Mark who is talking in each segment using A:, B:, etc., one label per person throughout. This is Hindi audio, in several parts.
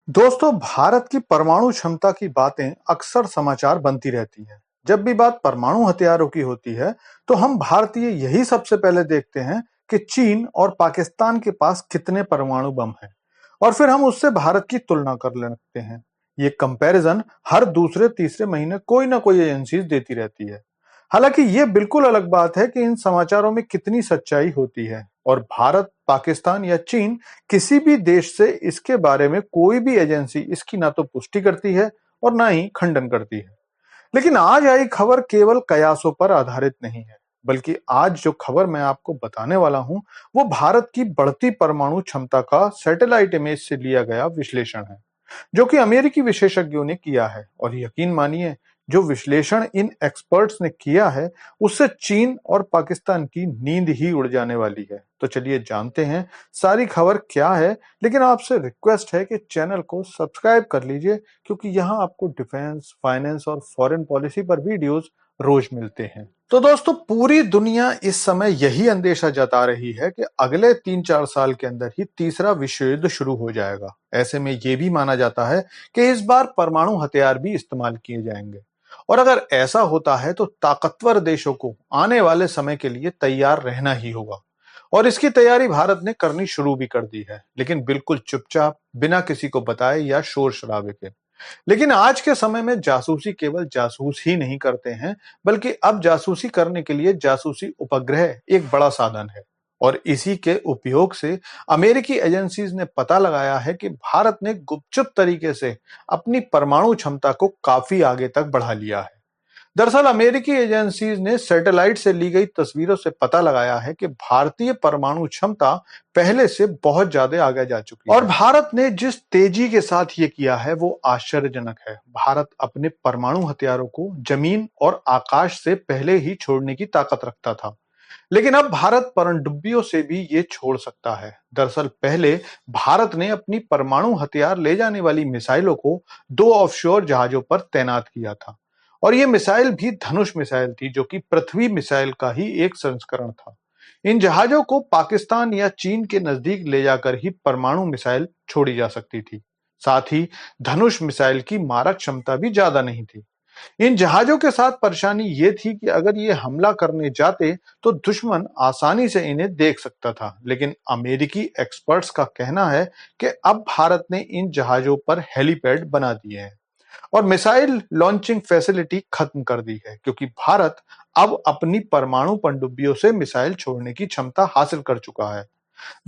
A: दोस्तों, भारत की परमाणु क्षमता की बातें अक्सर समाचार बनती रहती हैं। जब भी बात परमाणु हथियारों की होती है, तो हम भारतीय यही सबसे पहले देखते हैं कि चीन और पाकिस्तान के पास कितने परमाणु बम हैं, और फिर हम उससे भारत की तुलना कर लगते हैं। ये कंपैरिजन हर दूसरे तीसरे महीने कोई ना कोई एजेंसी देती रहती है। हालांकि ये बिल्कुल अलग बात है कि इन समाचारों में कितनी सच्चाई होती है, और भारत, पाकिस्तान या चीन किसी भी देश से इसके बारे में कोई भी एजेंसी इसकी ना तो पुष्टि करती है और ना ही खंडन करती है। लेकिन आज आई खबर केवल कयासों पर आधारित नहीं है, बल्कि आज जो खबर मैं आपको बताने वाला हूं, वो भारत की बढ़ती परमाणु क्षमता का सैटेलाइट इमेज से लिया गया विश्लेषण है, जो कि अमेरिकी विशेषज्ञों ने किया है। और यकीन मानिए, जो विश्लेषण इन एक्सपर्ट्स ने किया है, उससे चीन और पाकिस्तान की नींद ही उड़ जाने वाली है। तो चलिए जानते हैं सारी खबर क्या है। लेकिन आपसे रिक्वेस्ट है कि चैनल को सब्सक्राइब कर लीजिए, क्योंकि यहाँ आपको डिफेंस, फाइनेंस और फॉरेन पॉलिसी पर वीडियोस रोज मिलते हैं। तो दोस्तों, पूरी दुनिया इस समय यही अंदेशा जता रही है कि अगले 3-4 साल के अंदर ही तीसरा विश्व युद्ध शुरू हो जाएगा। ऐसे में यह भी माना जाता है कि इस बार परमाणु हथियार भी इस्तेमाल किए जाएंगे। और अगर ऐसा होता है, तो ताकतवर देशों को आने वाले समय के लिए तैयार रहना ही होगा। और इसकी तैयारी भारत ने करनी शुरू भी कर दी है, लेकिन बिल्कुल चुपचाप, बिना किसी को बताए या शोर शराबे के। लेकिन आज के समय में जासूसी केवल जासूस ही नहीं करते हैं, बल्कि अब जासूसी करने के लिए जासूसी उपग्रह एक बड़ा साधन है। और इसी के उपयोग से अमेरिकी एजेंसीज ने पता लगाया है कि भारत ने गुपचुप तरीके से अपनी परमाणु क्षमता को काफी आगे तक बढ़ा लिया है। दरअसल अमेरिकी एजेंसीज ने सैटेलाइट से ली गई तस्वीरों से पता लगाया है कि भारतीय परमाणु क्षमता पहले से बहुत ज्यादा आगे जा चुकी है। और भारत ने जिस तेजी के साथ ये किया है, वो आश्चर्यजनक है। भारत अपने परमाणु हथियारों को जमीन और आकाश से पहले ही छोड़ने की ताकत रखता था, लेकिन अब भारत पनडुब्बियों से भी ये छोड़ सकता है। दरअसल पहले भारत ने अपनी परमाणु हथियार ले जाने वाली मिसाइलों को 2 ऑफशोर जहाजों पर तैनात किया था, और ये मिसाइल भी धनुष मिसाइल थी, जो कि पृथ्वी मिसाइल का ही एक संस्करण था। इन जहाजों को पाकिस्तान या चीन के नजदीक ले जाकर ही परमाणु मिसाइल छोड़ी जा सकती थी। साथ ही धनुष मिसाइल की मारक क्षमता भी ज्यादा नहीं थी। इन जहाजों के साथ परेशानी ये थी कि अगर ये हमला करने जाते, तो दुश्मन आसानी से इन्हें देख सकता था। लेकिन अमेरिकी एक्सपर्ट्स का कहना है कि अब भारत ने इन जहाजों पर हेलीपैड बना दिए हैं और मिसाइल लॉन्चिंग फैसिलिटी खत्म कर दी है, क्योंकि भारत अब अपनी परमाणु पनडुब्बियों से मिसाइल छोड़ने की क्षमता हासिल कर चुका है।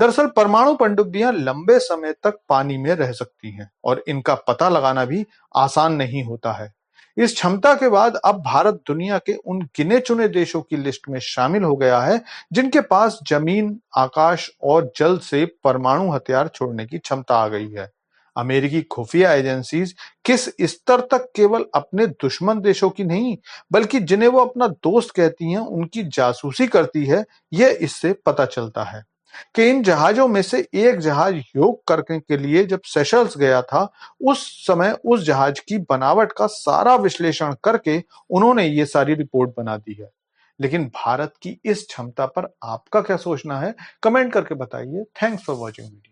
A: दरअसल परमाणु पनडुब्बियां लंबे समय तक पानी में रह सकती हैं, और इनका पता लगाना भी आसान नहीं होता है। इस क्षमता के बाद अब भारत दुनिया के उन गिने चुने देशों की लिस्ट में शामिल हो गया है, जिनके पास जमीन, आकाश और जल से परमाणु हथियार छोड़ने की क्षमता आ गई है। अमेरिकी खुफिया एजेंसीज किस स्तर तक केवल अपने दुश्मन देशों की नहीं, बल्कि जिन्हें वो अपना दोस्त कहती हैं, उनकी जासूसी करती है, यह इससे पता चलता है। कि इन जहाजों में से एक जहाज योग करने के लिए जब सेशल्स गया था, उस समय उस जहाज की बनावट का सारा विश्लेषण करके उन्होंने ये सारी रिपोर्ट बना दी है। लेकिन भारत की इस क्षमता पर आपका क्या सोचना है? कमेंट करके बताइए। Thanks for watching video.